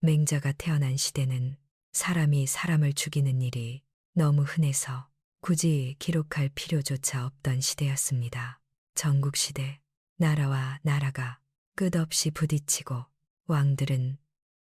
맹자가 태어난 시대는 사람이 사람을 죽이는 일이 너무 흔해서 굳이 기록할 필요조차 없던 시대였습니다. 전국시대, 나라와 나라가 끝없이 부딪히고 왕들은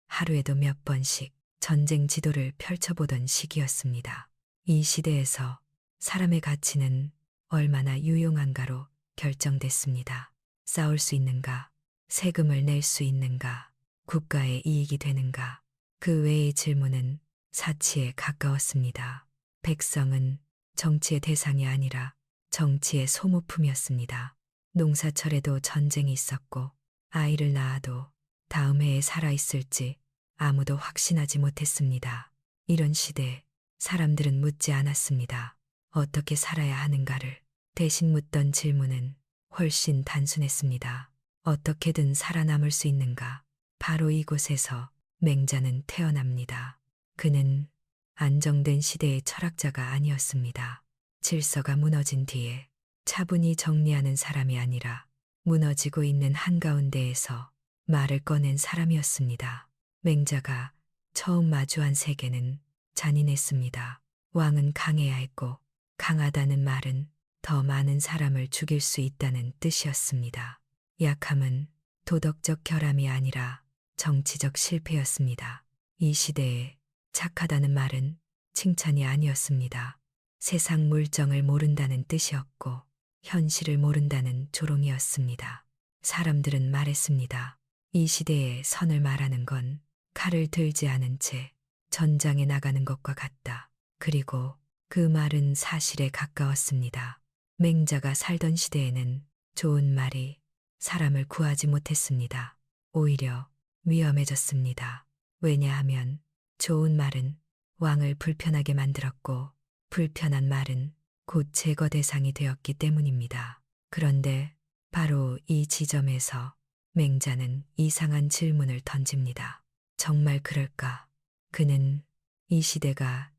하루에도 몇 번씩 전쟁 지도를 펼쳐보던 시기였습니다. 이 시대에서 사람의 가치는 얼마나 유용한가로 결정됐습니다. 싸울 수 있는가, 세금을 낼 수 있는가, 국가의 이익이 되는가, 그 외의 질문은 사치에 가까웠습니다. 백성은 정치의 대상이 아니라 정치의 소모품이었습니다. 농사철에도 전쟁이 있었고 아이를 낳아도 다음 해에 살아있을지 아무도 확신하지 못했습니다. 이런 시대에 사람들은 묻지 않았습니다. 어떻게 살아야 하는가를. 대신 묻던 질문은 훨씬 단순했습니다. 어떻게든 살아남을 수 있는가? 바로 이곳에서 맹자는 태어납니다. 그는 안정된 시대의 철학자가 아니었습니다. 질서가 무너진 뒤에 차분히 정리하는 사람이 아니라 무너지고 있는 한가운데에서 말을 꺼낸 사람이었습니다. 맹자가 처음 마주한 세계는 잔인했습니다. 왕은 강해야 했고 강하다는 말은 더 많은 사람을 죽일 수 있다는 뜻이었습니다. 약함은 도덕적 결함이 아니라 정치적 실패였습니다. 이 시대에 착하다는 말은 칭찬이 아니었습니다. 세상 물정을 모른다는 뜻이었고 현실을 모른다는 조롱이었습니다. 사람들은 말했습니다. 이 시대에 선을 말하는 건 칼을 들지 않은 채 전장에 나가는 것과 같다. 그리고 그 말은 사실에 가까웠습니다. 맹자가 살던 시대에는 좋은 말이 사람을 구하지 못했습니다. 오히려 위험해졌습니다. 왜냐하면 좋은 말은 왕을 불편하게 만들었고 불편한 말은 곧 제거 대상이 되었기 때문입니다. 그런데 바로 이 지점에서 맹자는 이상한 질문을 던집니다. 정말 그럴까? 그는 이 시대가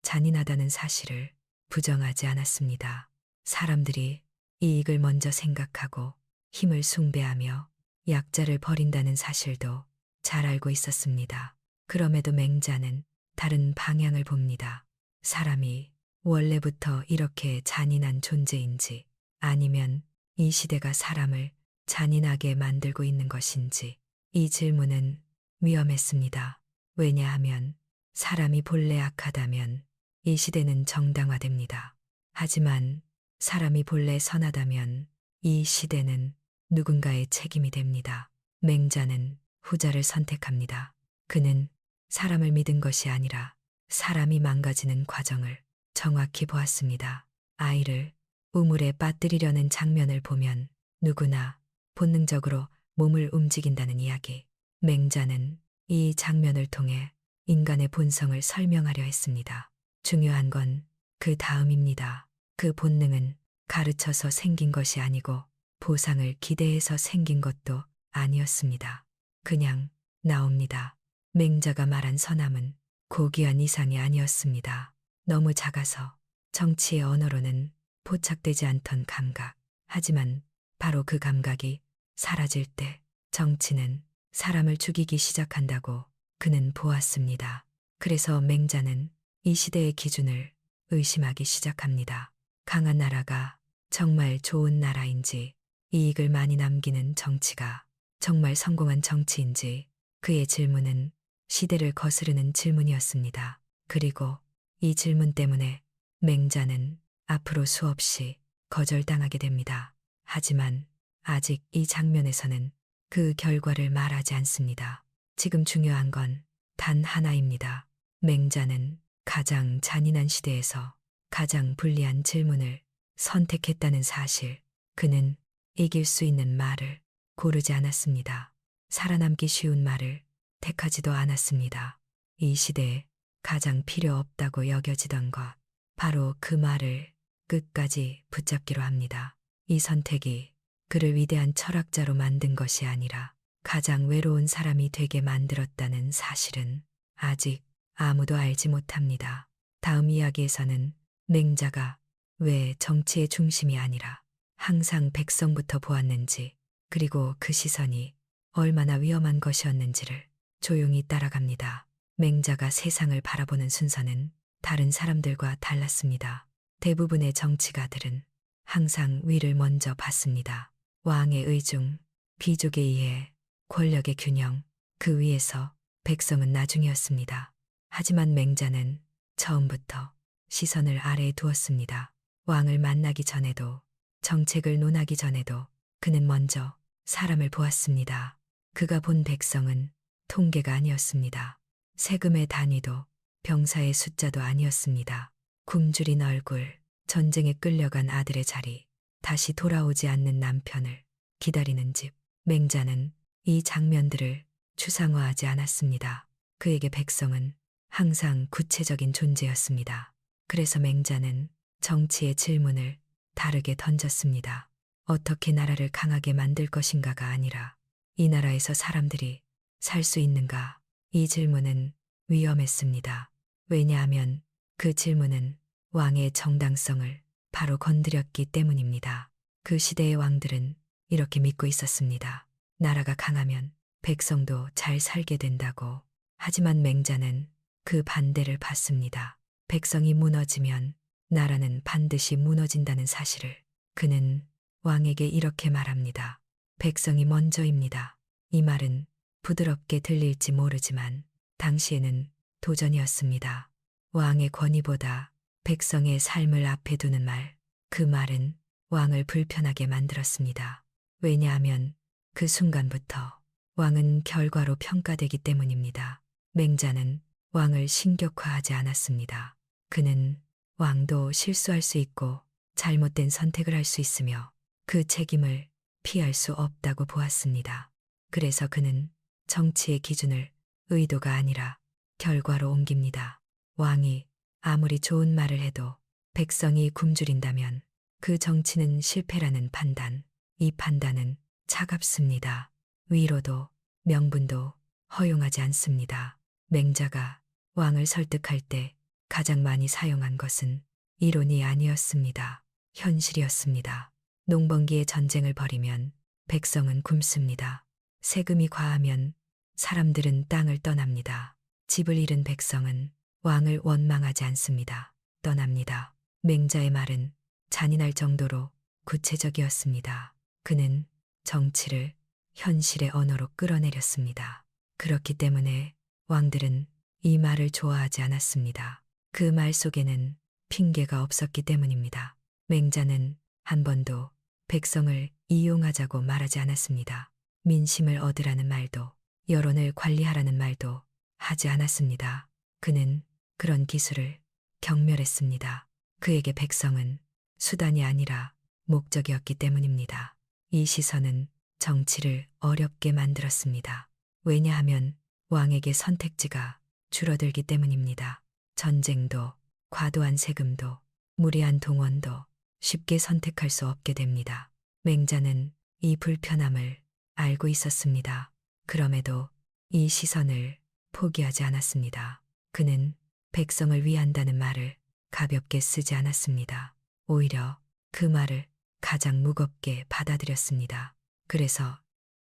잔인하다는 사실을 부정하지 않았습니다. 사람들이 이익을 먼저 생각하고 힘을 숭배하며 약자를 버린다는 사실도 잘 알고 있었습니다. 그럼에도 맹자는 다른 방향을 봅니다. 사람이 원래부터 이렇게 잔인한 존재인지 아니면 이 시대가 사람을 잔인하게 만들고 있는 것인지 이 질문은 위험했습니다. 왜냐하면 사람이 본래 악하다면 이 시대는 정당화됩니다. 하지만 사람이 본래 선하다면 이 시대는 누군가의 책임이 됩니다. 맹자는 후자를 선택합니다. 그는 사람을 믿은 것이 아니라 사람이 망가지는 과정을 정확히 보았습니다. 아이를 우물에 빠뜨리려는 장면을 보면 누구나 본능적으로 몸을 움직인다는 이야기. 맹자는 이 장면을 통해 인간의 본성을 설명하려 했습니다. 중요한 건 그 다음입니다. 그 본능은 가르쳐서 생긴 것이 아니고 보상을 기대해서 생긴 것도 아니었습니다. 그냥 나옵니다. 맹자가 말한 선함은 고귀한 이상이 아니었습니다. 너무 작아서 정치의 언어로는 포착되지 않던 감각. 하지만 바로 그 감각이 사라질 때 정치는 사람을 죽이기 시작한다고 그는 보았습니다. 그래서 맹자는 이 시대의 기준을 의심하기 시작합니다. 강한 나라가 정말 좋은 나라인지, 이익을 많이 남기는 정치가 정말 성공한 정치인지, 그의 질문은 시대를 거스르는 질문이었습니다. 그리고 이 질문 때문에 맹자는 앞으로 수없이 거절당하게 됩니다. 하지만 아직 이 장면에서는 그 결과를 말하지 않습니다. 지금 중요한 건 단 하나입니다. 맹자는 가장 잔인한 시대에서 가장 불리한 질문을 선택했다는 사실. 그는 이길 수 있는 말을 고르지 않았습니다. 살아남기 쉬운 말을 택하지도 않았습니다. 이 시대에 가장 필요 없다고 여겨지던 것, 바로 그 말을 끝까지 붙잡기로 합니다. 이 선택이 그를 위대한 철학자로 만든 것이 아니라 가장 외로운 사람이 되게 만들었다는 사실은 아직 아무도 알지 못합니다. 다음 이야기에서는 맹자가 왜 정치의 중심이 아니라 항상 백성부터 보았는지, 그리고 그 시선이 얼마나 위험한 것이었는지를 조용히 따라갑니다. 맹자가 세상을 바라보는 순서는 다른 사람들과 달랐습니다. 대부분의 정치가들은 항상 위를 먼저 봤습니다. 왕의 의중, 귀족의 이해, 권력의 균형, 그 위에서 백성은 나중이었습니다. 하지만 맹자는 처음부터 시선을 아래에 두었습니다. 왕을 만나기 전에도, 정책을 논하기 전에도 그는 먼저 사람을 보았습니다. 그가 본 백성은 통계가 아니었습니다. 세금의 단위도 병사의 숫자도 아니었습니다. 굶주린 얼굴, 전쟁에 끌려간 아들의 자리, 다시 돌아오지 않는 남편을 기다리는 집. 맹자는 이 장면들을 추상화하지 않았습니다. 그에게 백성은 항상 구체적인 존재였습니다. 그래서 맹자는 정치의 질문을 다르게 던졌습니다. 어떻게 나라를 강하게 만들 것인가가 아니라 이 나라에서 사람들이 살 수 있는가? 이 질문은 위험했습니다. 왜냐하면 그 질문은 왕의 정당성을 바로 건드렸기 때문입니다. 그 시대의 왕들은 이렇게 믿고 있었습니다. 나라가 강하면 백성도 잘 살게 된다고. 하지만 맹자는 그 반대를 봤습니다. 백성이 무너지면 나라는 반드시 무너진다는 사실을 그는 왕에게 이렇게 말합니다. 백성이 먼저입니다. 이 말은 부드럽게 들릴지 모르지만 당시에는 도전이었습니다. 왕의 권위보다 백성의 삶을 앞에 두는 말, 그 말은 왕을 불편하게 만들었습니다. 왜냐하면 그 순간부터 왕은 결과로 평가되기 때문입니다. 맹자는 왕을 신격화하지 않았습니다. 그는 왕도 실수할 수 있고 잘못된 선택을 할 수 있으며 그 책임을 피할 수 없다고 보았습니다. 그래서 그는 정치의 기준을 의도가 아니라 결과로 옮깁니다. 왕이 아무리 좋은 말을 해도 백성이 굶주린다면 그 정치는 실패라는 판단, 이 판단은 차갑습니다. 위로도 명분도 허용하지 않습니다. 맹자가 왕을 설득할 때 가장 많이 사용한 것은 이론이 아니었습니다. 현실이었습니다. 농번기에 전쟁을 벌이면 백성은 굶습니다. 세금이 과하면 사람들은 땅을 떠납니다. 집을 잃은 백성은 왕을 원망하지 않습니다. 떠납니다. 맹자의 말은 잔인할 정도로 구체적이었습니다. 그는 정치를 현실의 언어로 끌어내렸습니다. 그렇기 때문에 왕들은 이 말을 좋아하지 않았습니다. 그 말 속에는 핑계가 없었기 때문입니다. 맹자는 한 번도 백성을 이용하자고 말하지 않았습니다. 민심을 얻으라는 말도, 여론을 관리하라는 말도 하지 않았습니다. 그는 그런 기술을 경멸했습니다. 그에게 백성은 수단이 아니라 목적이었기 때문입니다. 이 시선은 정치를 어렵게 만들었습니다. 왜냐하면 왕에게 선택지가 줄어들기 때문입니다. 전쟁도, 과도한 세금도, 무리한 동원도 쉽게 선택할 수 없게 됩니다. 맹자는 이 불편함을 알고 있었습니다. 그럼에도 이 시선을 포기하지 않았습니다. 그는 백성을 위한다는 말을 가볍게 쓰지 않았습니다. 오히려 그 말을 가장 무겁게 받아들였습니다. 그래서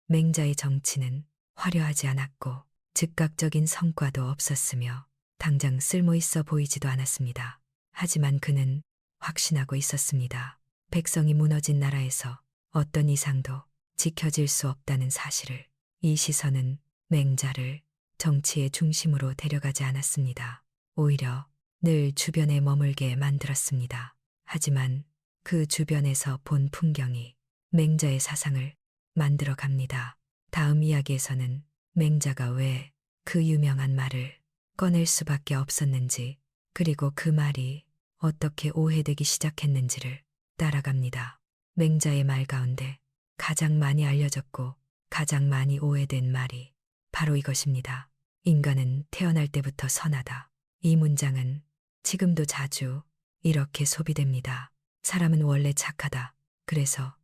맹자의 정치는 화려하지 않았고 즉각적인 성과도 없었으며 당장 쓸모있어 보이지도 않았습니다. 하지만 그는 확신하고 있었습니다. 백성이 무너진 나라에서 어떤 이상도 지켜질 수 없다는 사실을. 이 시선은 맹자를 정치의 중심으로 데려가지 않았습니다. 오히려 늘 주변에 머물게 만들었습니다. 하지만 그 주변에서 본 풍경이 맹자의 사상을 만들어 갑니다. 다음 이야기에서는 맹자가 왜 그 유명한 말을 꺼낼 수밖에 없었는지, 그리고 그 말이 어떻게 오해되기 시작했는지를 따라갑니다. 맹자의 말 가운데 가장 많이 알려졌고 가장 많이 오해된 말이 바로 이것입니다. 인간은 태어날 때부터 선하다. 이 문장은 지금도 자주 이렇게 소비됩니다. 사람은 원래 착하다. 그래서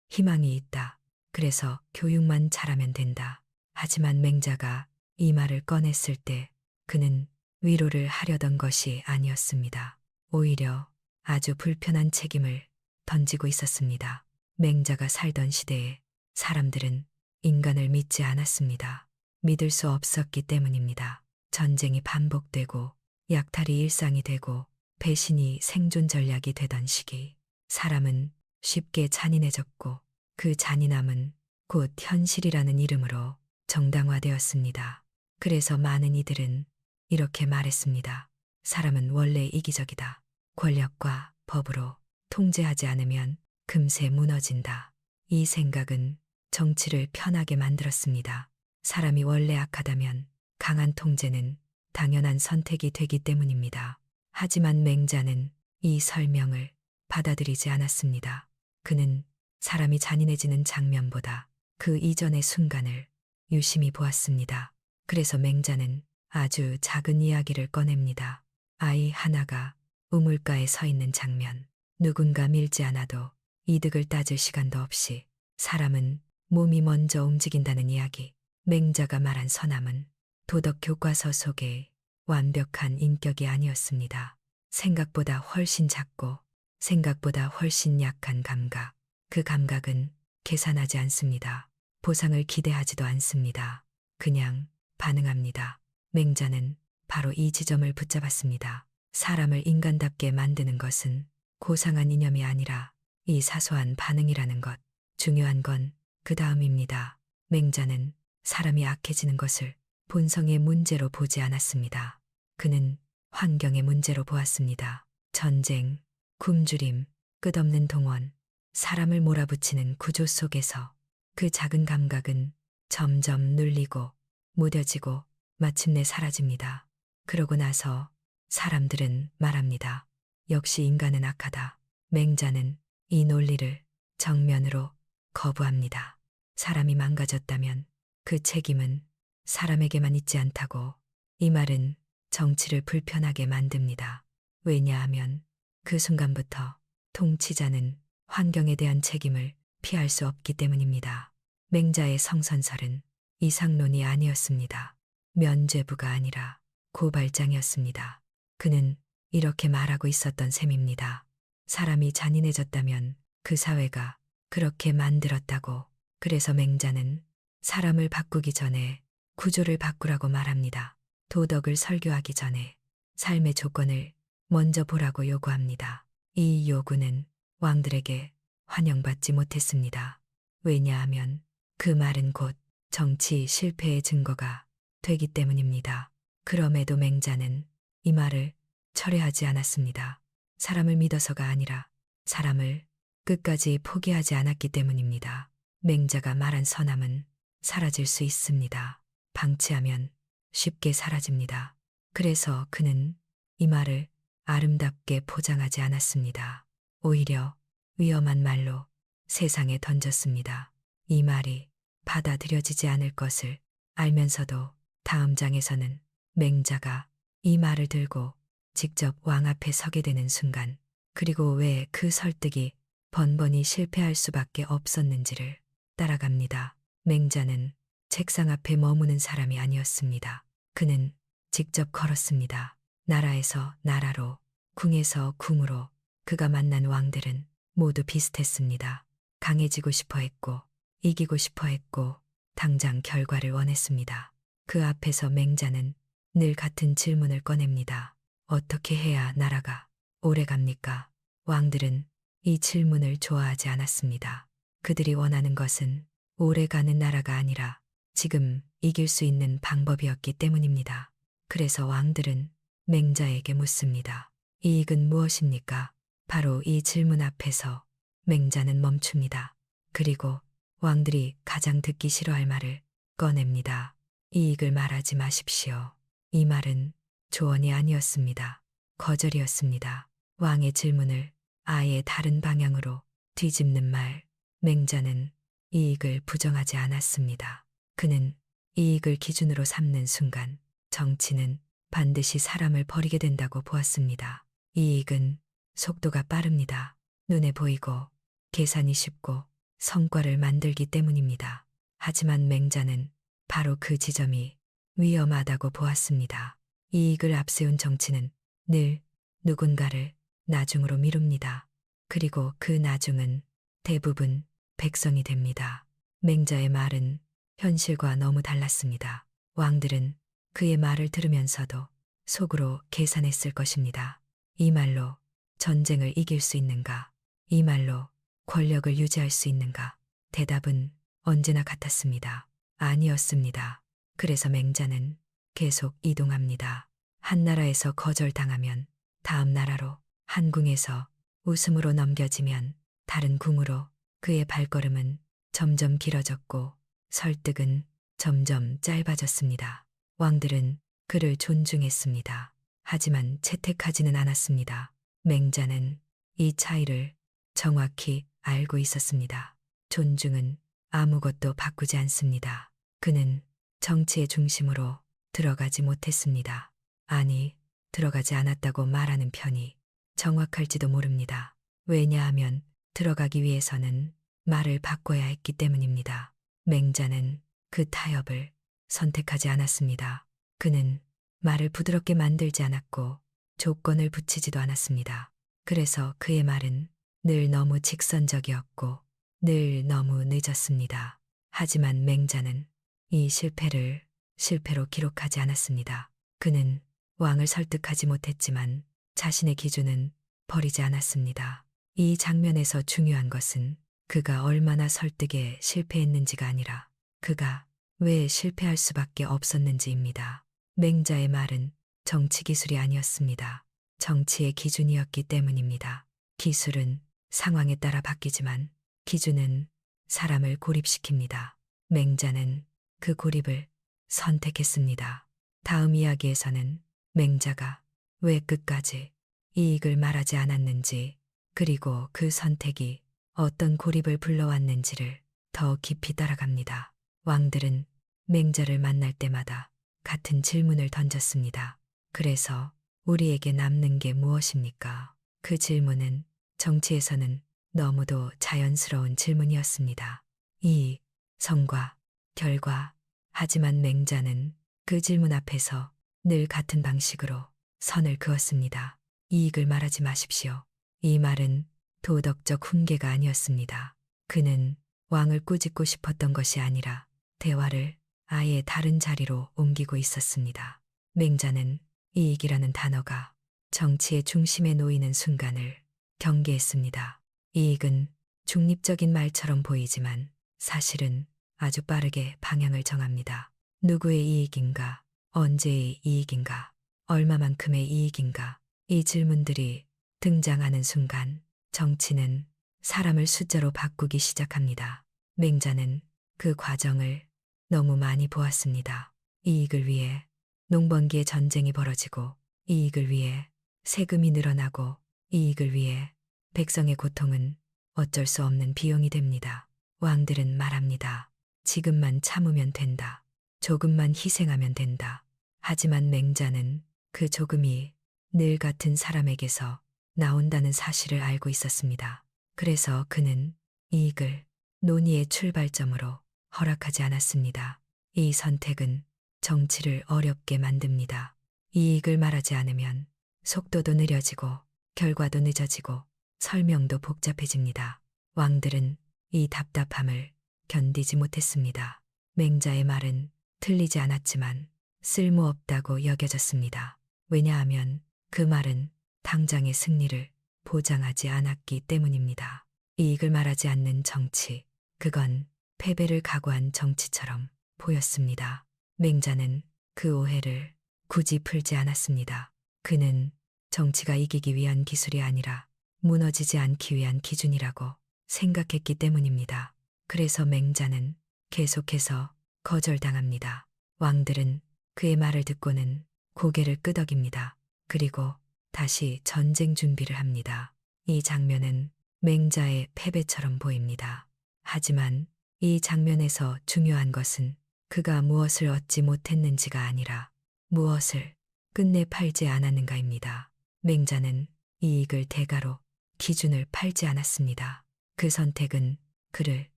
희망이 있다. 그래서 교육만 잘하면 된다. 하지만 맹자가 이 말을 꺼냈을 때 그는 위로를 하려던 것이 아니었습니다. 오히려 아주 불편한 책임을 던지고 있었습니다. 맹자가 살던 시대에 사람들은 인간을 믿지 않았습니다. 믿을 수 없었기 때문입니다. 전쟁이 반복되고 약탈이 일상이 되고 배신이 생존 전략이 되던 시기, 사람은 쉽게 잔인해졌고 그 잔인함은 곧 현실이라는 이름으로 정당화되었습니다. 그래서 많은 이들은 이렇게 말했습니다. 사람은 원래 이기적이다. 권력과 법으로 통제하지 않으면 금세 무너진다. 이 생각은 정치를 편하게 만들었습니다. 사람이 원래 악하다면 강한 통제는 당연한 선택이 되기 때문입니다. 하지만 맹자는 이 설명을 받아들이지 않았습니다. 그는 사람이 잔인해지는 장면보다 그 이전의 순간을 유심히 보았습니다. 그래서 맹자는 아주 작은 이야기를 꺼냅니다. 아이 하나가 우물가에 서 있는 장면. 누군가 밀지 않아도 이득을 따질 시간도 없이 사람은 몸이 먼저 움직인다는 이야기. 맹자가 말한 선함은 도덕 교과서 속의 완벽한 인격이 아니었습니다. 생각보다 훨씬 작고 생각보다 훨씬 약한 감각. 그 감각은 계산하지 않습니다. 보상을 기대하지도 않습니다. 그냥 반응합니다. 맹자는 바로 이 지점을 붙잡았습니다. 사람을 인간답게 만드는 것은 고상한 이념이 아니라 이 사소한 반응이라는 것. 중요한 건 그 다음입니다. 맹자는 사람이 악해지는 것을 본성의 문제로 보지 않았습니다. 그는 환경의 문제로 보았습니다. 전쟁, 굶주림, 끝없는 동원, 사람을 몰아붙이는 구조 속에서 그 작은 감각은 점점 눌리고 무뎌지고 마침내 사라집니다. 그러고 나서 사람들은 말합니다. 역시 인간은 악하다. 맹자는 이 논리를 정면으로 거부합니다. 사람이 망가졌다면 그 책임은 사람에게만 있지 않다고. 이 말은 정치를 불편하게 만듭니다. 왜냐하면 그 순간부터 통치자는 환경에 대한 책임을 피할 수 없기 때문입니다. 맹자의 성선설은 이상론이 아니었습니다. 면죄부가 아니라 고발장이었습니다. 그는 이렇게 말하고 있었던 셈입니다. 사람이 잔인해졌다면 그 사회가 그렇게 만들었다고. 그래서 맹자는 사람을 바꾸기 전에 구조를 바꾸라고 말합니다. 도덕을 설교하기 전에 삶의 조건을 먼저 보라고 요구합니다. 이 요구는 왕들에게 환영받지 못했습니다. 왜냐하면 그 말은 곧 정치 실패의 증거가 되기 때문입니다. 그럼에도 맹자는 이 말을 철회하지 않았습니다. 사람을 믿어서가 아니라 사람을 끝까지 포기하지 않았기 때문입니다. 맹자가 말한 선함은 사라질 수 있습니다. 방치하면 쉽게 사라집니다. 그래서 그는 이 말을 아름답게 포장하지 않았습니다. 오히려 위험한 말로 세상에 던졌습니다. 이 말이 받아들여지지 않을 것을 알면서도 다음 장에서는 맹자가 이 말을 들고 직접 왕 앞에 서게 되는 순간, 그리고 왜 그 설득이 번번이 실패할 수밖에 없었는지를 따라갑니다. 맹자는 책상 앞에 머무는 사람이 아니었습니다. 그는 직접 걸었습니다. 나라에서 나라로, 궁에서 궁으로. 그가 만난 왕들은 모두 비슷했습니다. 강해지고 싶어 했고, 이기고 싶어 했고, 당장 결과를 원했습니다. 그 앞에서 맹자는 늘 같은 질문을 꺼냅니다. 어떻게 해야 나라가 오래 갑니까? 왕들은 이 질문을 좋아하지 않았습니다. 그들이 원하는 것은 오래가는 나라가 아니라 지금 이길 수 있는 방법이었기 때문입니다. 그래서 왕들은 맹자에게 묻습니다. 이익은 무엇입니까? 바로 이 질문 앞에서 맹자는 멈춥니다. 그리고 왕들이 가장 듣기 싫어할 말을 꺼냅니다. 이익을 말하지 마십시오. 이 말은 조언이 아니었습니다. 거절이었습니다. 왕의 질문을 아예 다른 방향으로 뒤집는 말. 맹자는 이익을 부정하지 않았습니다. 그는 이익을 기준으로 삼는 순간 정치는 반드시 사람을 버리게 된다고 보았습니다. 이익은 속도가 빠릅니다. 눈에 보이고 계산이 쉽고 성과를 만들기 때문입니다. 하지만 맹자는 바로 그 지점이 위험하다고 보았습니다. 이익을 앞세운 정치는 늘 누군가를 나중으로 미룹니다. 그리고 그 나중은 대부분 백성이 됩니다. 맹자의 말은 현실과 너무 달랐습니다. 왕들은 그의 말을 들으면서도 속으로 계산했을 것입니다. 이 말로 전쟁을 이길 수 있는가? 이 말로 권력을 유지할 수 있는가? 대답은 언제나 같았습니다. 아니었습니다. 그래서 맹자는 계속 이동합니다. 한 나라에서 거절당하면 다음 나라로, 한 궁에서 웃음으로 넘겨지면 다른 궁으로 그의 발걸음은 점점 길어졌고 설득은 점점 짧아졌습니다. 왕들은 그를 존중했습니다. 하지만 채택하지는 않았습니다. 맹자는 이 차이를 정확히 알고 있었습니다. 존중은 아무것도 바꾸지 않습니다. 그는 정치의 중심으로 들어가지 못했습니다. 아니, 들어가지 않았다고 말하는 편이 정확할지도 모릅니다. 왜냐하면 들어가기 위해서는 말을 바꿔야 했기 때문입니다. 맹자는 그 타협을 선택하지 않았습니다. 그는 말을 부드럽게 만들지 않았고 조건을 붙이지도 않았습니다. 그래서 그의 말은 늘 너무 직선적이었고 늘 너무 늦었습니다. 하지만 맹자는 이 실패를 실패로 기록하지 않았습니다. 그는 왕을 설득하지 못했지만 자신의 기준은 버리지 않았습니다. 이 장면에서 중요한 것은 그가 얼마나 설득에 실패했는지가 아니라 그가 왜 실패할 수밖에 없었는지입니다. 맹자의 말은 정치 기술이 아니었습니다. 정치의 기준이었기 때문입니다. 기술은 상황에 따라 바뀌지만 기준은 사람을 고립시킵니다. 맹자는 그 고립을 선택했습니다. 다음 이야기에서는 맹자가 왜 끝까지 이익을 말하지 않았는지 그리고 그 선택이 어떤 고립을 불러왔는지를 더 깊이 따라갑니다. 왕들은 맹자를 만날 때마다 같은 질문을 던졌습니다. 그래서 우리에게 남는 게 무엇입니까? 그 질문은 정치에서는 너무도 자연스러운 질문이었습니다. 이익, 성과, 결과. 하지만 맹자는 그 질문 앞에서 늘 같은 방식으로 선을 그었습니다. 이익을 말하지 마십시오. 이 말은 도덕적 훈계가 아니었습니다. 그는 왕을 꾸짖고 싶었던 것이 아니라 대화를 아예 다른 자리로 옮기고 있었습니다. 맹자는 이익이라는 단어가 정치의 중심에 놓이는 순간을 경계했습니다. 이익은 중립적인 말처럼 보이지만 사실은 아주 빠르게 방향을 정합니다. 누구의 이익인가? 언제의 이익인가? 얼마만큼의 이익인가? 이 질문들이 등장하는 순간 정치는 사람을 숫자로 바꾸기 시작합니다. 맹자는 그 과정을 너무 많이 보았습니다. 이익을 위해 농번기에 전쟁이 벌어지고 이익을 위해 세금이 늘어나고 이익을 위해 백성의 고통은 어쩔 수 없는 비용이 됩니다. 왕들은 말합니다. 지금만 참으면 된다. 조금만 희생하면 된다. 하지만 맹자는 그 조금이 늘 같은 사람에게서 나온다는 사실을 알고 있었습니다. 그래서 그는 이익을 논의의 출발점으로 허락하지 않았습니다. 이 선택은 정치를 어렵게 만듭니다. 이익을 말하지 않으면 속도도 느려지고 결과도 늦어지고 설명도 복잡해집니다. 왕들은 이 답답함을 견디지 못했습니다. 맹자의 말은 틀리지 않았지만 쓸모없다고 여겨졌습니다. 왜냐하면 그 말은 당장의 승리를 보장하지 않았기 때문입니다. 이익을 말하지 않는 정치, 그건 패배를 각오한 정치처럼 보였습니다. 맹자는 그 오해를 굳이 풀지 않았습니다. 그는 정치가 이기기 위한 기술이 아니라 무너지지 않기 위한 기준이라고 생각했기 때문입니다. 그래서 맹자는 계속해서 거절당합니다. 왕들은 그의 말을 듣고는 고개를 끄덕입니다. 그리고 다시 전쟁 준비를 합니다. 이 장면은 맹자의 패배처럼 보입니다. 하지만 이 장면에서 중요한 것은 그가 무엇을 얻지 못했는지가 아니라 무엇을 끝내 팔지 않았는가입니다. 맹자는 이익을 대가로 기준을 팔지 않았습니다. 그 선택은 그를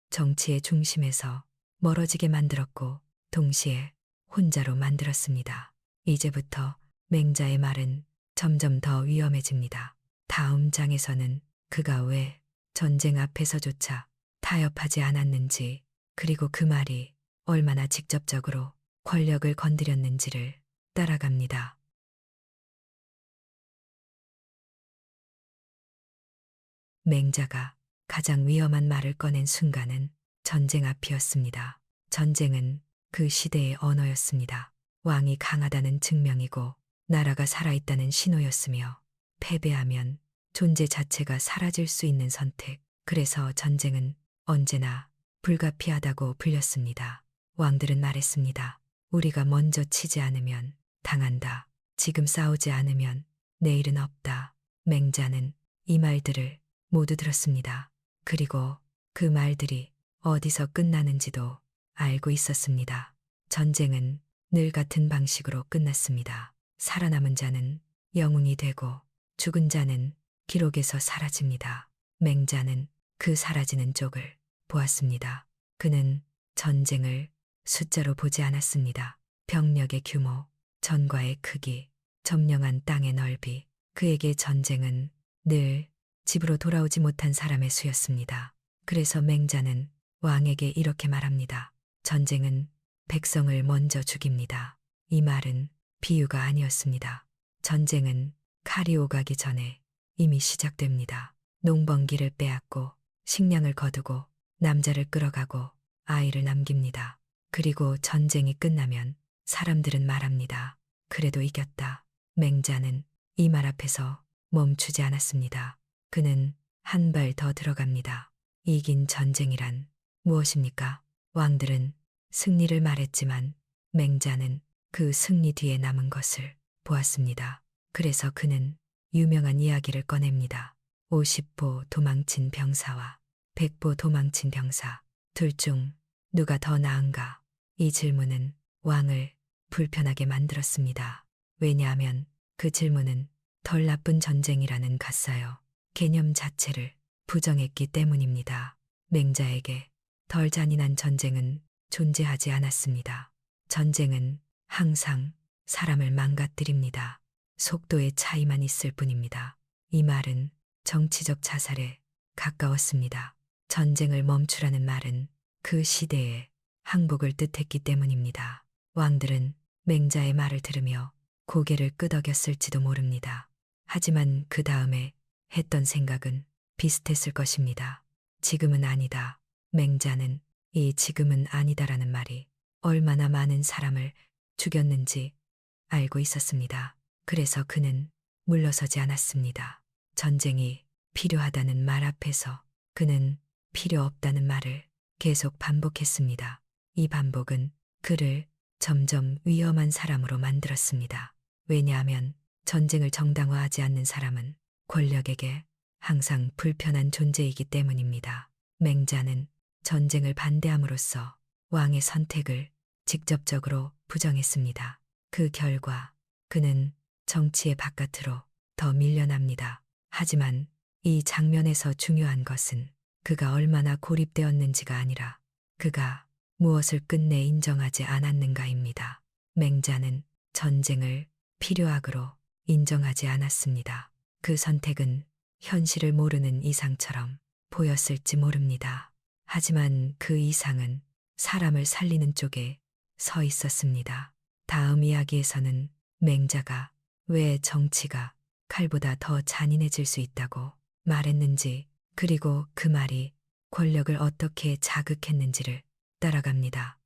정치의 중심에서 멀어지게 만들었고 동시에 혼자로 만들었습니다. 이제부터 맹자의 말은 점점 더 위험해집니다. 다음 장에서는 그가 왜 전쟁 앞에서조차 타협하지 않았는지 그리고 그 말이 얼마나 직접적으로 권력을 건드렸는지를 따라갑니다. 맹자가 가장 위험한 말을 꺼낸 순간은 전쟁 앞이었습니다. 전쟁은 그 시대의 언어였습니다. 왕이 강하다는 증명이고 나라가 살아있다는 신호였으며 패배하면 존재 자체가 사라질 수 있는 선택. 그래서 전쟁은 언제나 불가피하다고 불렸습니다. 왕들은 말했습니다. 우리가 먼저 치지 않으면 당한다. 지금 싸우지 않으면 내일은 없다. 맹자는 이 말들을 모두 들었습니다. 그리고 그 말들이 어디서 끝나는지도 알고 있었습니다. 전쟁은 늘 같은 방식으로 끝났습니다. 살아남은 자는 영웅이 되고 죽은 자는 기록에서 사라집니다. 맹자는 그 사라지는 쪽을 보았습니다. 그는 전쟁을 숫자로 보지 않았습니다. 병력의 규모, 전과의 크기, 점령한 땅의 넓이. 그에게 전쟁은 늘 집으로 돌아오지 못한 사람의 수였습니다. 그래서 맹자는 왕에게 이렇게 말합니다. 전쟁은 백성을 먼저 죽입니다. 이 말은 비유가 아니었습니다. 전쟁은 칼이 오가기 전에 이미 시작됩니다. 농번기를 빼앗고 식량을 거두고 남자를 끌어가고 아이를 남깁니다. 그리고 전쟁이 끝나면 사람들은 말합니다. 그래도 이겼다. 맹자는 이 말 앞에서 멈추지 않았습니다. 그는 한 발 더 들어갑니다. 이긴 전쟁이란 무엇입니까? 왕들은 승리를 말했지만 맹자는 그 승리 뒤에 남은 것을 보았습니다. 그래서 그는 유명한 이야기를 꺼냅니다. 50보 도망친 병사와 100보 도망친 병사. 둘 중 누가 더 나은가? 이 질문은 왕을 불편하게 만들었습니다. 왜냐하면 그 질문은 덜 나쁜 전쟁이라는 가싸요. 개념 자체를 부정했기 때문입니다. 맹자에게 덜 잔인한 전쟁은 존재하지 않았습니다. 전쟁은 항상 사람을 망가뜨립니다. 속도의 차이만 있을 뿐입니다. 이 말은 정치적 자살에 가까웠습니다. 전쟁을 멈추라는 말은 그 시대의 항복을 뜻했기 때문입니다. 왕들은 맹자의 말을 들으며 고개를 끄덕였을지도 모릅니다. 하지만 그 다음에 했던 생각은 비슷했을 것입니다. 지금은 아니다. 맹자는 이 지금은 아니다라는 말이 얼마나 많은 사람을 죽였는지 알고 있었습니다. 그래서 그는 물러서지 않았습니다. 전쟁이 필요하다는 말 앞에서 그는 필요 없다는 말을 계속 반복했습니다. 이 반복은 그를 점점 위험한 사람으로 만들었습니다. 왜냐하면 전쟁을 정당화하지 않는 사람은 권력에게 항상 불편한 존재이기 때문입니다. 맹자는 전쟁을 반대함으로써 왕의 선택을 직접적으로 부정했습니다. 그 결과 그는 정치의 바깥으로 더 밀려납니다. 하지만 이 장면에서 중요한 것은 그가 얼마나 고립되었는지가 아니라 그가 무엇을 끝내 인정하지 않았는가입니다. 맹자는 전쟁을 필요악으로 인정하지 않았습니다. 그 선택은 현실을 모르는 이상처럼 보였을지 모릅니다. 하지만 그 이상은 사람을 살리는 쪽에 서 있었습니다. 다음 이야기에서는 맹자가 왜 정치가 칼보다 더 잔인해질 수 있다고 말했는지, 그리고 그 말이 권력을 어떻게 자극했는지를 따라갑니다.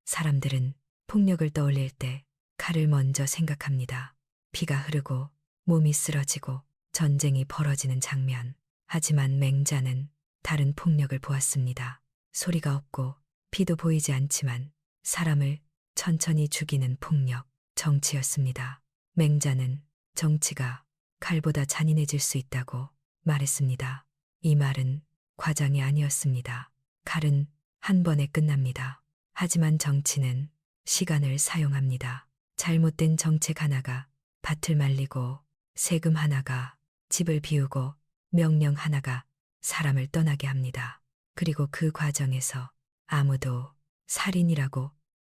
사람들은 폭력을 떠올릴 때 칼을 먼저 생각합니다. 피가 흐르고 몸이 쓰러지고 전쟁이 벌어지는 장면. 하지만 맹자는 다른 폭력을 보았습니다. 소리가 없고 피도 보이지 않지만 사람을 천천히 죽이는 폭력, 정치였습니다. 맹자는 정치가 칼보다 잔인해질 수 있다고 말했습니다. 이 말은 과장이 아니었습니다. 칼은 한 번에 끝납니다. 하지만 정치는 시간을 사용합니다. 잘못된 정책 하나가 밭을 말리고 세금 하나가 집을 비우고 명령 하나가 사람을 떠나게 합니다. 그리고 그 과정에서 아무도 살인이라고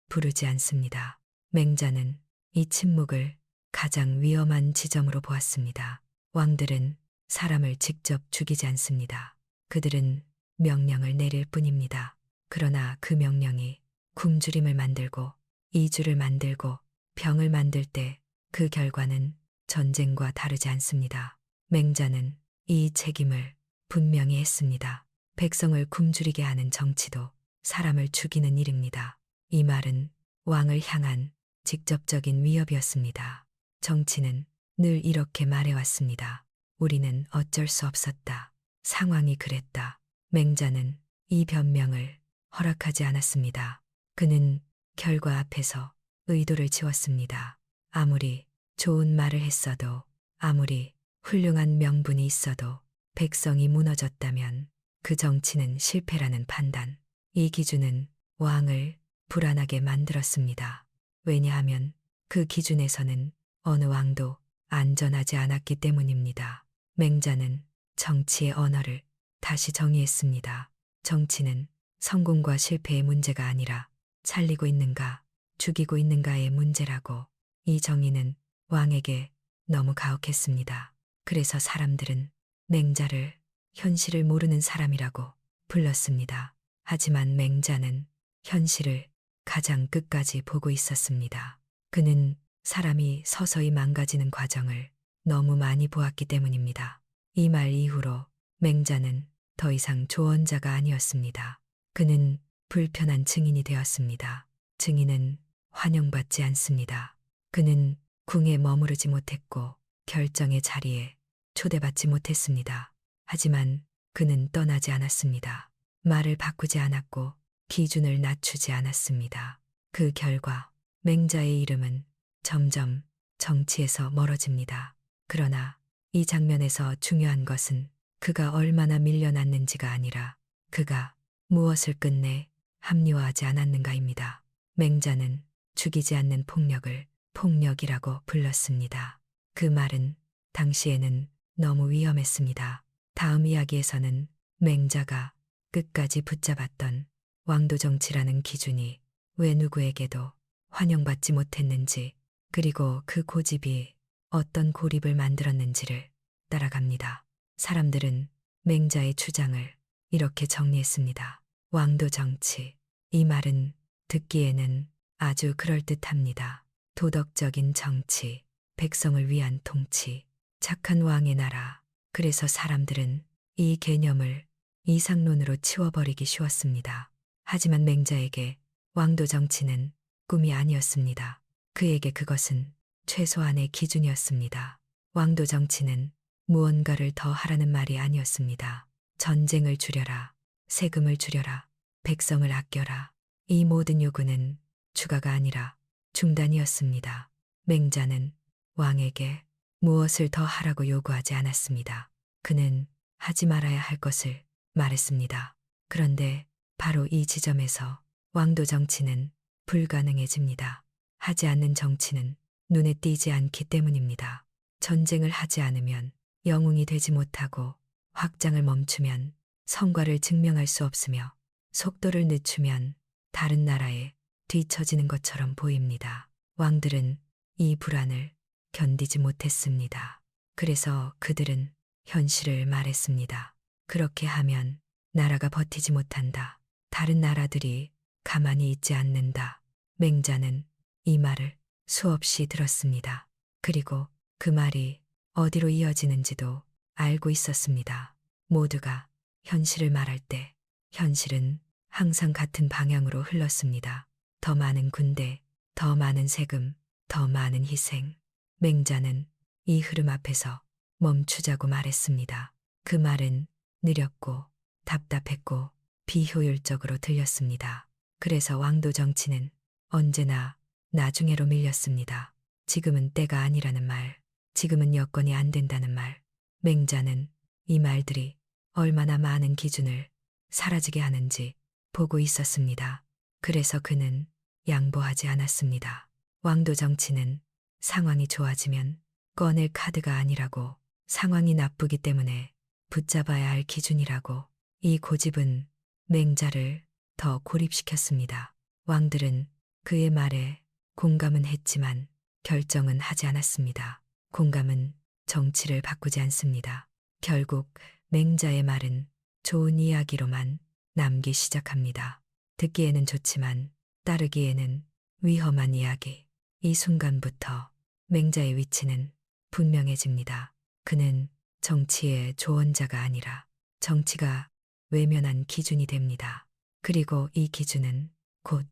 부르지 않습니다. 맹자는 이 침묵을 가장 위험한 지점으로 보았습니다. 왕들은 사람을 직접 죽이지 않습니다. 그들은 명령을 내릴 뿐입니다. 그러나 그 명령이 굶주림을 만들고 이주를 만들고 병을 만들 때 그 결과는 전쟁과 다르지 않습니다. 맹자는 이 책임을 분명히 했습니다. 백성을 굶주리게 하는 정치도 사람을 죽이는 일입니다. 이 말은 왕을 향한 직접적인 위협이었습니다. 정치는 늘 이렇게 말해왔습니다. 우리는 어쩔 수 없었다. 상황이 그랬다. 맹자는 이 변명을 허락하지 않았습니다. 그는 결과 앞에서 의도를 지웠습니다. 아무리 좋은 말을 했어도, 아무리 훌륭한 명분이 있어도 백성이 무너졌다면 그 정치는 실패라는 판단. 이 기준은 왕을 불안하게 만들었습니다. 왜냐하면 그 기준에서는 어느 왕도 안전하지 않았기 때문입니다. 맹자는 정치의 언어를 다시 정의했습니다. 정치는 성공과 실패의 문제가 아니라 살리고 있는가, 죽이고 있는가의 문제라고. 이 정의는 왕에게 너무 가혹했습니다. 그래서 사람들은 맹자를 현실을 모르는 사람이라고 불렀습니다. 하지만 맹자는 현실을 가장 끝까지 보고 있었습니다. 그는 사람이 서서히 망가지는 과정을 너무 많이 보았기 때문입니다. 이 말 이후로 맹자는 더 이상 조언자가 아니었습니다. 그는 불편한 증인이 되었습니다. 증인은 환영받지 않습니다. 그는 궁에 머무르지 못했고 결정의 자리에 초대받지 못했습니다. 하지만 그는 떠나지 않았습니다. 말을 바꾸지 않았고 기준을 낮추지 않았습니다. 그 결과 맹자의 이름은 점점 정치에서 멀어집니다. 그러나 이 장면에서 중요한 것은 그가 얼마나 밀려났는지가 아니라 그가 무엇을 끝내 합리화하지 않았는가입니다. 맹자는 죽이지 않는 폭력을 폭력이라고 불렀습니다. 그 말은 당시에는 너무 위험했습니다. 다음 이야기에서는 맹자가 끝까지 붙잡았던 왕도 정치라는 기준이 왜 누구에게도 환영받지 못했는지, 그리고 그 고집이 어떤 고립을 만들었는지를 따라갑니다. 사람들은 맹자의 주장을 이렇게 정리했습니다. 왕도 정치. 이 말은 듣기에는 아주 그럴듯합니다. 도덕적인 정치, 백성을 위한 통치, 착한 왕의 나라. 그래서 사람들은 이 개념을 이상론으로 치워버리기 쉬웠습니다. 하지만 맹자에게 왕도 정치는 꿈이 아니었습니다. 그에게 그것은 최소한의 기준이었습니다. 왕도 정치는 무언가를 더 하라는 말이 아니었습니다. 전쟁을 줄여라, 세금을 줄여라, 백성을 아껴라. 이 모든 요구는 추가가 아니라 중단이었습니다. 맹자는 왕에게 무엇을 더 하라고 요구하지 않았습니다. 그는 하지 말아야 할 것을 말했습니다. 그런데 바로 이 지점에서 왕도 정치는 불가능해집니다. 하지 않는 정치는 눈에 띄지 않기 때문입니다. 전쟁을 하지 않으면 영웅이 되지 못하고, 확장을 멈추면 성과를 증명할 수 없으며, 속도를 늦추면 다른 나라에 뒤처지는 것처럼 보입니다. 왕들은 이 불안을 견디지 못했습니다. 그래서 그들은 현실을 말했습니다. 그렇게 하면 나라가 버티지 못한다. 다른 나라들이 가만히 있지 않는다. 맹자는 이 말을 수없이 들었습니다. 그리고 그 말이 어디로 이어지는지도 알고 있었습니다. 모두가 현실을 말할 때 현실은 항상 같은 방향으로 흘렀습니다. 더 많은 군대, 더 많은 세금, 더 많은 희생. 맹자는 이 흐름 앞에서 멈추자고 말했습니다. 그 말은 느렸고 답답했고 비효율적으로 들렸습니다. 그래서 왕도 정치는 언제나 나중에로 밀렸습니다. 지금은 때가 아니라는 말, 지금은 여건이 안 된다는 말. 맹자는 이 말들이 얼마나 많은 기준을 사라지게 하는지 보고 있었습니다. 그래서 그는 양보하지 않았습니다. 왕도 정치는 상황이 좋아지면 꺼낼 카드가 아니라고, 상황이 나쁘기 때문에 붙잡아야 할 기준이라고. 이 고집은 맹자를 더 고립시켰습니다. 왕들은 그의 말에 공감은 했지만 결정은 하지 않았습니다. 공감은 정치를 바꾸지 않습니다. 결국 맹자의 말은 좋은 이야기로만 남기 시작합니다. 듣기에는 좋지만 따르기에는 위험한 이야기. 이 순간부터 맹자의 위치는 분명해집니다. 그는 정치의 조언자가 아니라 정치가 외면한 기준이 됩니다. 그리고 이 기준은 곧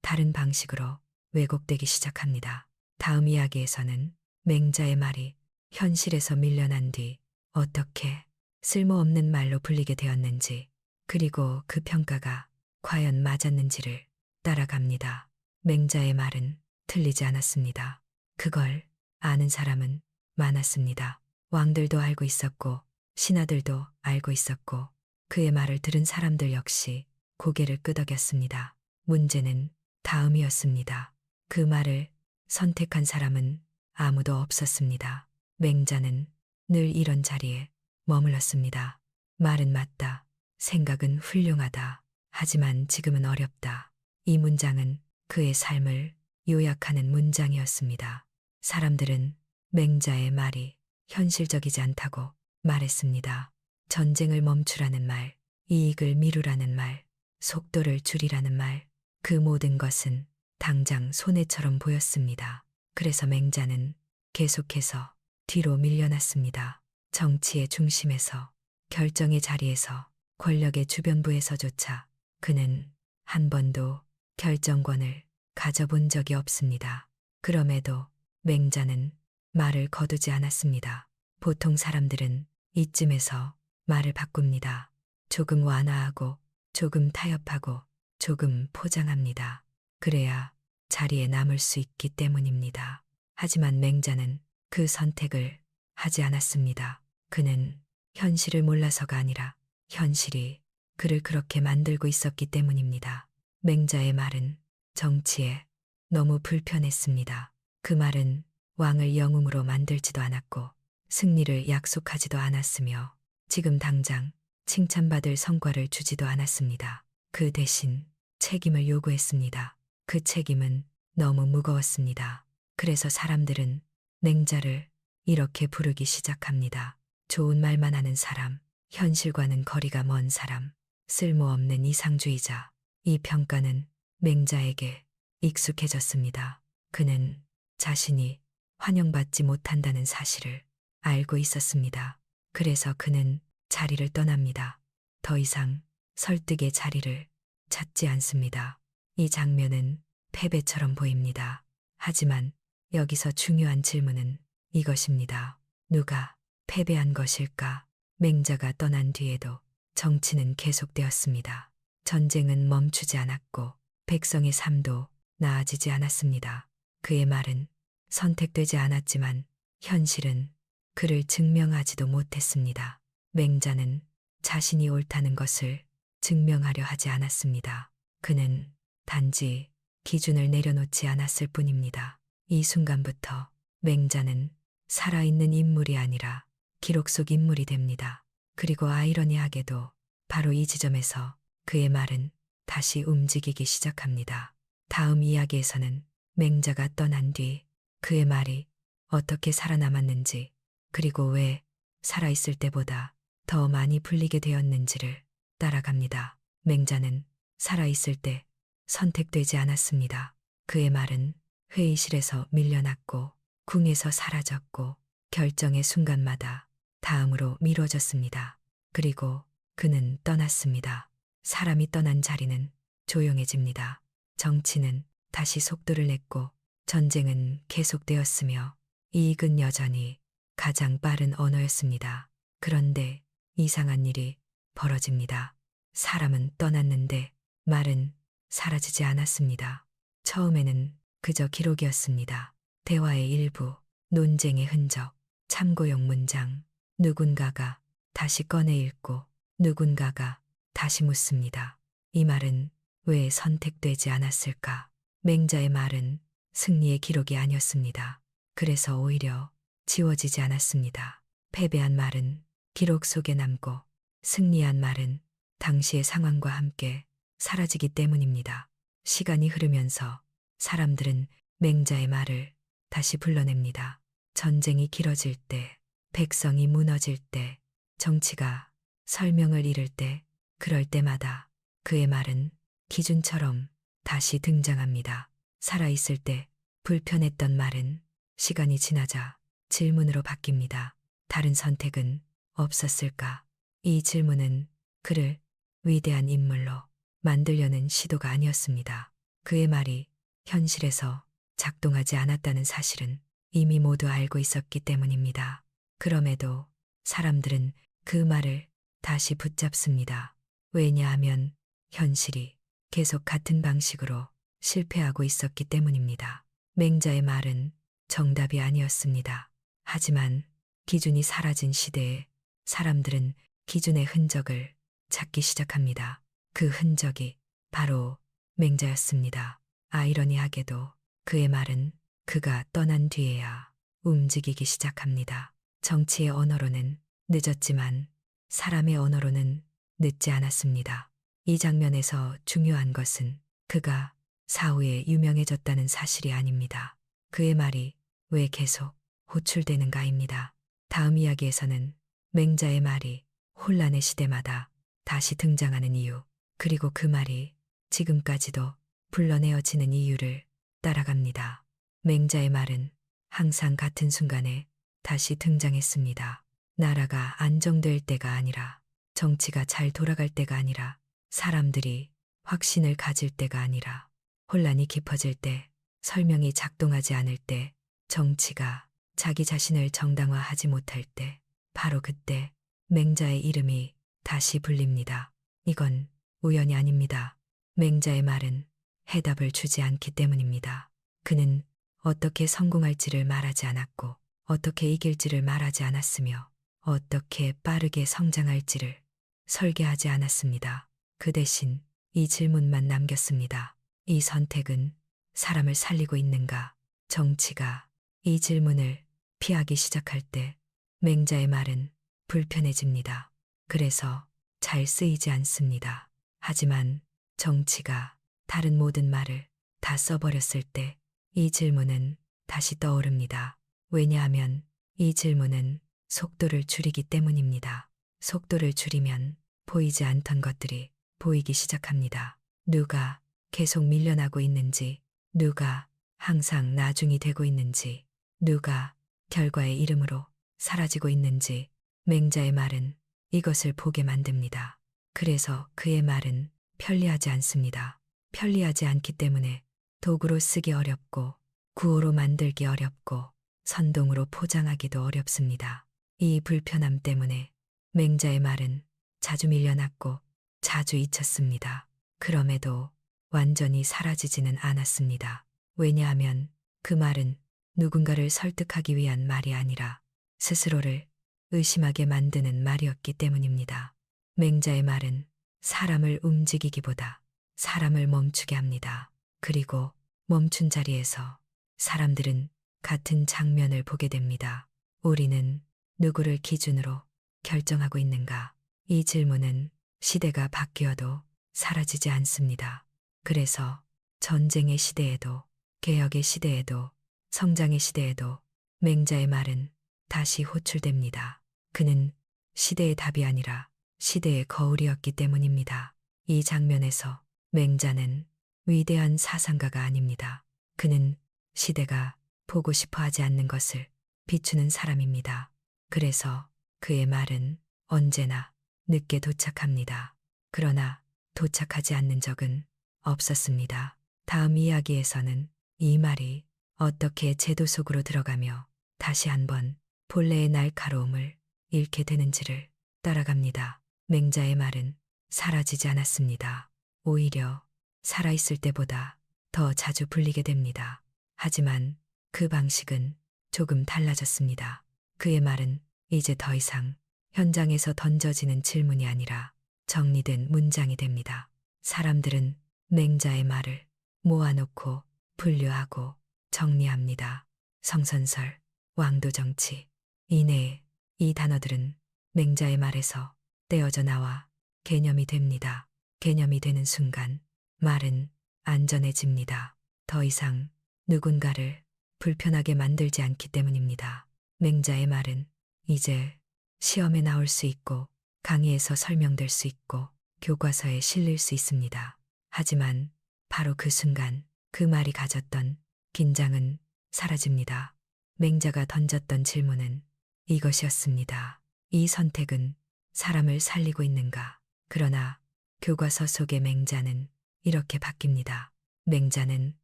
다른 방식으로 왜곡되기 시작합니다. 다음 이야기에서는 맹자의 말이 현실에서 밀려난 뒤 어떻게 쓸모없는 말로 불리게 되었는지, 그리고 그 평가가 과연 맞았는지를 따라갑니다. 맹자의 말은 틀리지 않았습니다. 그걸 아는 사람은 많았습니다. 왕들도 알고 있었고, 신하들도 알고 있었고, 그의 말을 들은 사람들 역시 고개를 끄덕였습니다. 문제는 다음이었습니다. 그 말을 선택한 사람은 아무도 없었습니다. 맹자는 늘 이런 자리에 머물렀습니다. 말은 맞다. 생각은 훌륭하다. 하지만 지금은 어렵다. 이 문장은 그의 삶을 요약하는 문장이었습니다. 사람들은 맹자의 말이 현실적이지 않다고 말했습니다. 전쟁을 멈추라는 말, 이익을 미루라는 말, 속도를 줄이라는 말, 그 모든 것은 당장 손해처럼 보였습니다. 그래서 맹자는 계속해서 뒤로 밀려났습니다. 정치의 중심에서, 결정의 자리에서, 권력의 주변부에서조차 그는 한 번도 결정권을 가져본 적이 없습니다. 그럼에도 맹자는 말을 거두지 않았습니다. 보통 사람들은 이쯤에서 말을 바꿉니다. 조금 완화하고, 조금 타협하고, 조금 포장합니다. 그래야 자리에 남을 수 있기 때문입니다. 하지만 맹자는 그 선택을 하지 않았습니다. 그는 현실을 몰라서가 아니라 현실이 그를 그렇게 만들고 있었기 때문입니다. 맹자의 말은 정치에 너무 불편했습니다. 그 말은 왕을 영웅으로 만들지도 않았고 승리를 약속하지도 않았으며 지금 당장 칭찬받을 성과를 주지도 않았습니다. 그 대신 책임을 요구했습니다. 그 책임은 너무 무거웠습니다. 그래서 사람들은 맹자를 이렇게 부르기 시작합니다. 좋은 말만 하는 사람, 현실과는 거리가 먼 사람, 쓸모없는 이상주의자. 이 평가는 맹자에게 익숙해졌습니다. 그는 자신이 환영받지 못한다는 사실을 알고 있었습니다. 그래서 그는 자리를 떠납니다. 더 이상 설득의 자리를 찾지 않습니다. 이 장면은 패배처럼 보입니다. 하지만 여기서 중요한 질문은 이것입니다. 누가 패배한 것일까? 맹자가 떠난 뒤에도 정치는 계속되었습니다. 전쟁은 멈추지 않았고 백성의 삶도 나아지지 않았습니다. 그의 말은 선택되지 않았지만 현실은 그를 증명하지도 못했습니다. 맹자는 자신이 옳다는 것을 증명하려 하지 않았습니다. 그는 단지 기준을 내려놓지 않았을 뿐입니다. 이 순간부터 맹자는 살아있는 인물이 아니라 기록 속 인물이 됩니다. 그리고 아이러니하게도 바로 이 지점에서 그의 말은 다시 움직이기 시작합니다. 다음 이야기에서는 맹자가 떠난 뒤 그의 말이 어떻게 살아남았는지, 그리고 왜 살아있을 때보다 더 많이 불리게 되었는지를 따라갑니다. 맹자는 살아있을 때 선택되지 않았습니다. 그의 말은 회의실에서 밀려났고 궁에서 사라졌고 결정의 순간마다 다음으로 미뤄졌습니다. 그리고 그는 떠났습니다. 사람이 떠난 자리는 조용해집니다. 정치는 다시 속도를 냈고 전쟁은 계속되었으며 이익은 여전히 가장 빠른 언어였습니다. 그런데 이상한 일이 벌어집니다. 사람은 떠났는데 말은 사라지지 않았습니다. 처음에는 그저 기록이었습니다. 대화의 일부, 논쟁의 흔적, 참고용 문장, 누군가가 다시 꺼내 읽고 누군가가 다시 묻습니다. 이 말은 왜 선택되지 않았을까? 맹자의 말은 승리의 기록이 아니었습니다. 그래서 오히려 지워지지 않았습니다. 패배한 말은 기록 속에 남고 승리한 말은 당시의 상황과 함께 사라지기 때문입니다. 시간이 흐르면서 사람들은 맹자의 말을 다시 불러냅니다. 전쟁이 길어질 때, 백성이 무너질 때, 정치가 설명을 잃을 때, 그럴 때마다 그의 말은 기준처럼 다시 등장합니다. 살아있을 때 불편했던 말은 시간이 지나자 질문으로 바뀝니다. 다른 선택은 없었을까? 이 질문은 그를 위대한 인물로 만들려는 시도가 아니었습니다. 그의 말이 현실에서 작동하지 않았다는 사실은 이미 모두 알고 있었기 때문입니다. 그럼에도 사람들은 그 말을 다시 붙잡습니다. 왜냐하면 현실이 계속 같은 방식으로 실패하고 있었기 때문입니다. 맹자의 말은 정답이 아니었습니다. 하지만 기준이 사라진 시대에 사람들은 기준의 흔적을 찾기 시작합니다. 그 흔적이 바로 맹자였습니다. 아이러니하게도 그의 말은 그가 떠난 뒤에야 움직이기 시작합니다. 정치의 언어로는 늦었지만 사람의 언어로는 늦지 않았습니다. 이 장면에서 중요한 것은 그가 사후에 유명해졌다는 사실이 아닙니다. 그의 말이 왜 계속 호출되는가입니다. 다음 이야기에서는 맹자의 말이 혼란의 시대마다 다시 등장하는 이유, 그리고 그 말이 지금까지도 불러내어지는 이유를 따라갑니다. 맹자의 말은 항상 같은 순간에 다시 등장했습니다. 나라가 안정될 때가 아니라, 정치가 잘 돌아갈 때가 아니라, 사람들이 확신을 가질 때가 아니라, 혼란이 깊어질 때, 설명이 작동하지 않을 때, 정치가 자기 자신을 정당화하지 못할 때, 바로 그때 맹자의 이름이 다시 불립니다. 이건 우연이 아닙니다. 맹자의 말은 해답을 주지 않기 때문입니다. 그는 어떻게 성공할지를 말하지 않았고, 어떻게 이길지를 말하지 않았으며, 어떻게 빠르게 성장할지를 설계하지 않았습니다. 그 대신 이 질문만 남겼습니다. 이 선택은 사람을 살리고 있는가? 정치가 이 질문을 피하기 시작할 때 맹자의 말은 불편해집니다. 그래서 잘 쓰이지 않습니다. 하지만 정치가 다른 모든 말을 다 써버렸을 때 이 질문은 다시 떠오릅니다. 왜냐하면 이 질문은 속도를 줄이기 때문입니다. 속도를 줄이면 보이지 않던 것들이 보이기 시작합니다. 누가 계속 밀려나고 있는지, 누가 항상 나중이 되고 있는지, 누가 결과의 이름으로 사라지고 있는지, 맹자의 말은 이것을 보게 만듭니다. 그래서 그의 말은 편리하지 않습니다. 편리하지 않기 때문에 도구로 쓰기 어렵고, 구호로 만들기 어렵고, 선동으로 포장하기도 어렵습니다. 이 불편함 때문에 맹자의 말은 자주 밀려났고 자주 잊혔습니다. 그럼에도 완전히 사라지지는 않았습니다. 왜냐하면 그 말은 누군가를 설득하기 위한 말이 아니라 스스로를 의심하게 만드는 말이었기 때문입니다. 맹자의 말은 사람을 움직이기보다 사람을 멈추게 합니다. 그리고 멈춘 자리에서 사람들은 같은 장면을 보게 됩니다. 우리는 누구를 기준으로 결정하고 있는가? 이 질문은 시대가 바뀌어도 사라지지 않습니다. 그래서 전쟁의 시대에도, 개혁의 시대에도, 성장의 시대에도 맹자의 말은 다시 호출됩니다. 그는 시대의 답이 아니라 시대의 거울이었기 때문입니다. 이 장면에서 맹자는 위대한 사상가가 아닙니다. 그는 시대가 보고 싶어 하지 않는 것을 비추는 사람입니다. 그래서 그의 말은 언제나 늦게 도착합니다. 그러나 도착하지 않는 적은 없었습니다. 다음 이야기에서는 이 말이 어떻게 제도 속으로 들어가며 다시 한번 본래의 날카로움을 잃게 되는지를 따라갑니다. 맹자의 말은 사라지지 않았습니다. 오히려 살아있을 때보다 더 자주 불리게 됩니다. 하지만 그 방식은 조금 달라졌습니다. 그의 말은 이제 더 이상 현장에서 던져지는 질문이 아니라 정리된 문장이 됩니다. 사람들은 맹자의 말을 모아놓고 분류하고 정리합니다. 성선설, 왕도정치, 인해, 이 단어들은 맹자의 말에서 떼어져 나와 개념이 됩니다. 개념이 되는 순간 말은 안전해집니다. 더 이상 누군가를 불편하게 만들지 않기 때문입니다. 맹자의 말은 이제 시험에 나올 수 있고 강의에서 설명될 수 있고 교과서에 실릴 수 있습니다. 하지만 바로 그 순간 그 말이 가졌던 긴장은 사라집니다. 맹자가 던졌던 질문은 이것이었습니다. 이 선택은 사람을 살리고 있는가? 그러나 교과서 속의 맹자는 이렇게 바뀝니다. 맹자는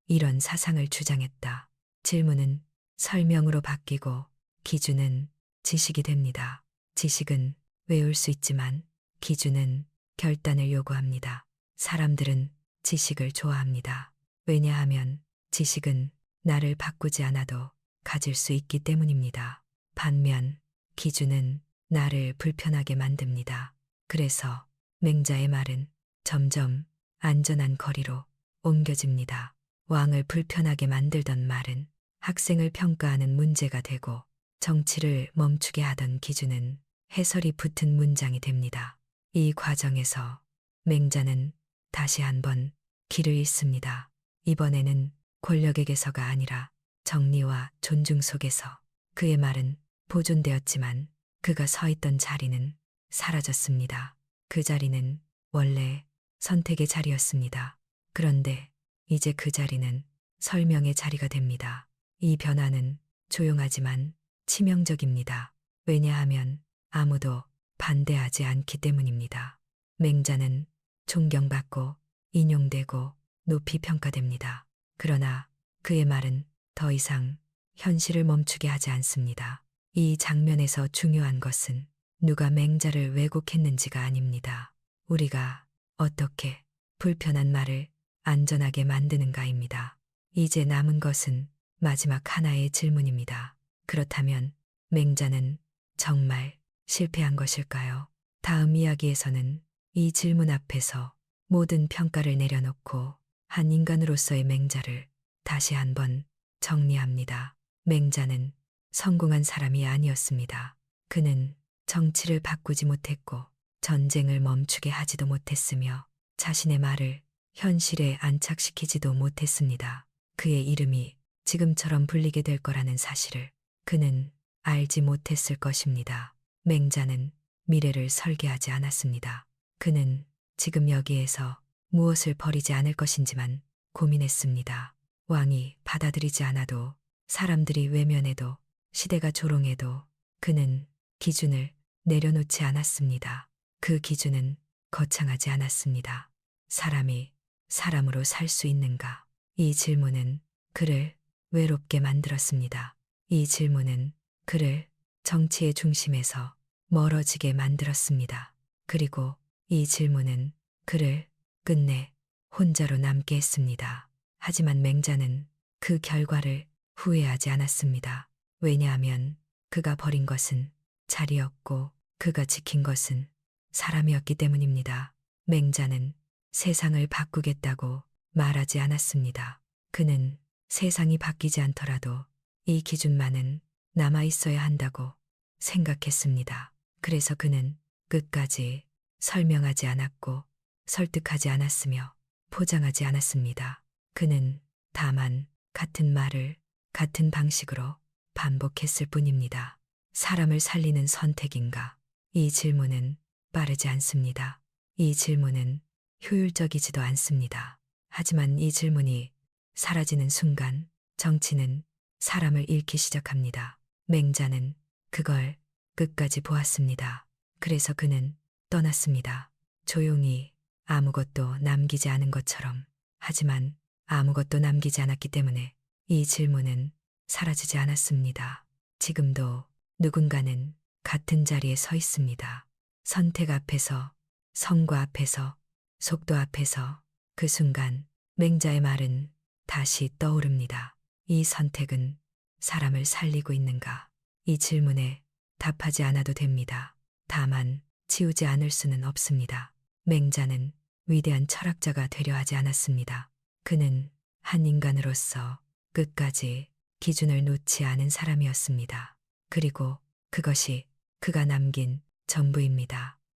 이런 사상을 주장했다. 질문은 설명으로 바뀌고 기준은 지식이 됩니다. 지식은 외울 수 있지만 기준은 결단을 요구합니다. 사람들은 지식을 좋아합니다. 왜냐하면 지식은 나를 바꾸지 않아도 가질 수 있기 때문입니다. 반면 기준은 나를 불편하게 만듭니다. 그래서 맹자의 말은 점점 안전한 거리로 옮겨집니다. 왕을 불편하게 만들던 말은 학생을 평가하는 문제가 되고 정치를 멈추게 하던 기준은 해설이 붙은 문장이 됩니다. 이 과정에서 맹자는 다시 한번 길을 잃습니다. 이번에는 권력에게서가 아니라 정리와 존중 속에서. 그의 말은 보존되었지만 그가 서 있던 자리는 사라졌습니다. 그 자리는 원래 선택의 자리였습니다. 그런데 이제 그 자리는 설명의 자리가 됩니다. 이 변화는 조용하지만 치명적입니다. 왜냐하면 아무도 반대하지 않기 때문입니다. 맹자는 존경받고 인용되고 높이 평가됩니다. 그러나 그의 말은 더 이상 현실을 멈추게 하지 않습니다. 이 장면에서 중요한 것은 누가 맹자를 왜곡했는지가 아닙니다. 우리가 어떻게 불편한 말을 안전하게 만드는가입니다. 이제 남은 것은 마지막 하나의 질문입니다. 그렇다면 맹자는 정말 실패한 것일까요? 다음 이야기에서는 이 질문 앞에서 모든 평가를 내려놓고 한 인간으로서의 맹자를 다시 한번 정리합니다. 맹자는 성공한 사람이 아니었습니다. 그는 정치를 바꾸지 못했고 전쟁을 멈추게 하지도 못했으며 자신의 말을 현실에 안착시키지도 못했습니다. 그의 이름이 지금처럼 불리게 될 거라는 사실을 그는 알지 못했을 것입니다. 맹자는 미래를 설계하지 않았습니다. 그는 지금 여기에서 무엇을 버리지 않을 것인지만 고민했습니다. 왕이 받아들이지 않아도 사람들이 외면해도 시대가 조롱해도 그는 기준을 내려놓지 않았습니다. 그 기준은 거창하지 않았습니다. 사람이 사람으로 살 수 있는가? 이 질문은 그를 외롭게 만들었습니다. 이 질문은 그를 정치의 중심에서 멀어지게 만들었습니다. 그리고 이 질문은 그를 끝내 혼자로 남게 했습니다. 하지만 맹자는 그 결과를 후회하지 않았습니다. 왜냐하면 그가 버린 것은 자리였고 그가 지킨 것은 사람이었기 때문입니다. 맹자는 세상을 바꾸겠다고 말하지 않았습니다. 그는 세상이 바뀌지 않더라도 이 기준만은 남아 있어야 한다고 생각했습니다. 그래서 그는 끝까지 설명하지 않았고 설득하지 않았으며 포장하지 않았습니다. 그는 다만 같은 말을 같은 방식으로 반복했을 뿐입니다. 사람을 살리는 선택인가? 이 질문은 빠르지 않습니다. 이 질문은 효율적이지도 않습니다. 하지만 이 질문이 사라지는 순간 정치는 사람을 잃기 시작합니다. 맹자는 그걸 끝까지 보았습니다. 그래서 그는 떠났습니다. 조용히 아무것도 남기지 않은 것처럼. 하지만 아무것도 남기지 않았기 때문에 이 질문은 사라지지 않았습니다. 지금도 누군가는 같은 자리에 서 있습니다. 선택 앞에서, 성과 앞에서, 속도 앞에서 그 순간 맹자의 말은 다시 떠오릅니다. 이 선택은 사람을 살리고 있는가? 이 질문에 답하지 않아도 됩니다. 다만 지우지 않을 수는 없습니다. 맹자는 위대한 철학자가 되려 하지 않았습니다. 그는 한 인간으로서 끝까지 기준을 놓지 않은 사람이었습니다. 그리고 그것이 그가 남긴 전부입니다.